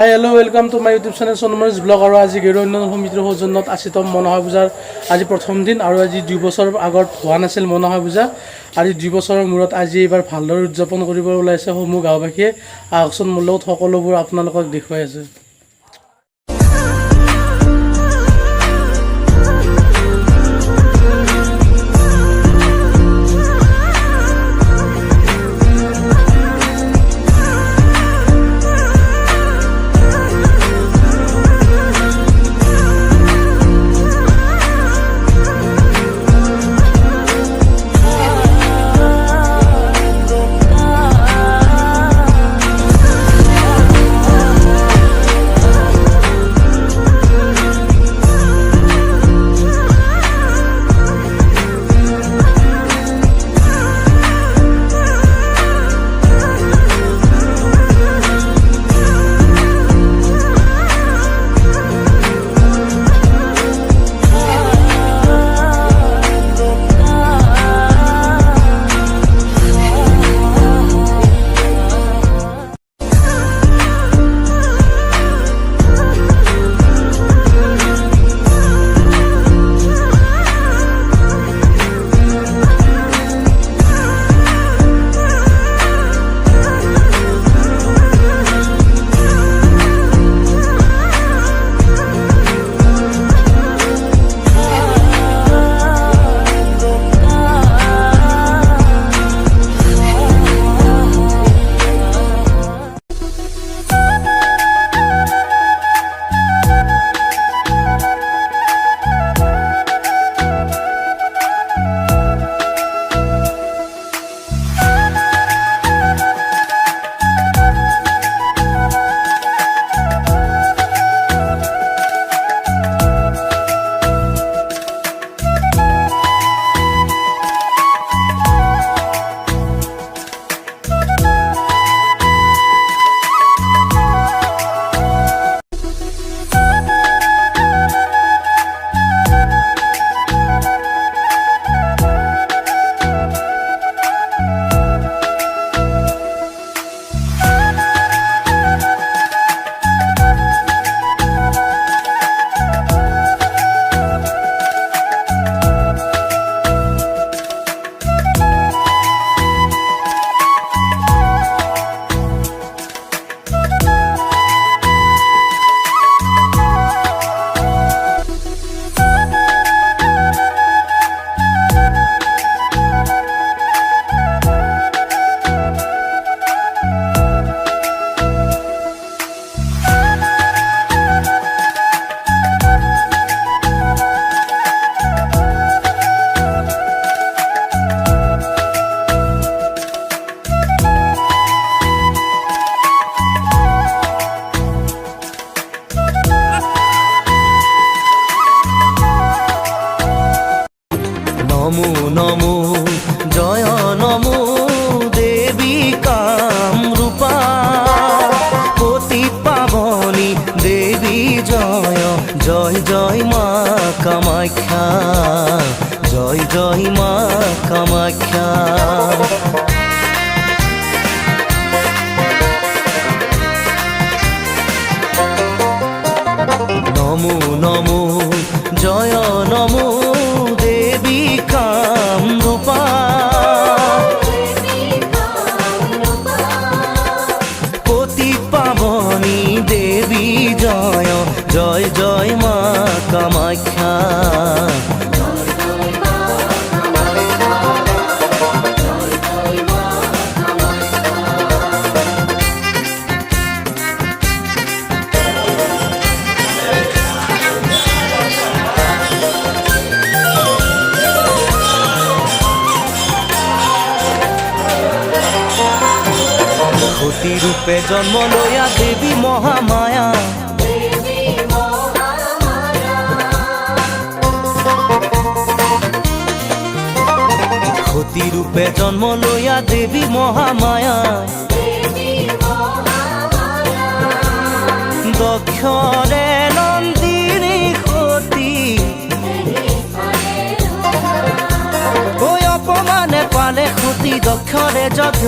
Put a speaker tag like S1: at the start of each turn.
S1: High hello' welcome to my YouTube channel চনমৰিজ vlog. আৰু আজি গেৰুণ্য সমিতিৰ সৌজন্যত ৮০তম মনসা পূজাৰ আজি প্ৰথম দিন আৰু আজি 2 বছৰ আগত হোৱা নাছিল মনসা পূজা। আজি 2 বছৰৰ মূৰত আজি এইবাৰ ভালদৰে উদযাপন কৰিব ওলাইছে সমূহ গাঁওবাসীয়ে। আহকচোন মোৰ লগত সকলোবোৰ আপোনালোকক দেখুৱাই আছে।
S2: নমো নমো জয় নমো দেবী কামরূপা পতি পাবনী দেবী জয় জয় জয় মা কামাখ্যা জয় জয় মা কামাখ্যা। নমো নমো জয় নমো দেবী কামরূপা পতি পাবনী দেবী জয় জয় জয় মা কামাখ্যা। সতী রূপে জন্ম লয়া দেবী মহামায়া সতী রূপে জন্ম লয়া দেবী মহামায়া দক্ষৰে নন্দিনী সতী অপমানে পালে সতী দক্ষৰে যজ্ঞ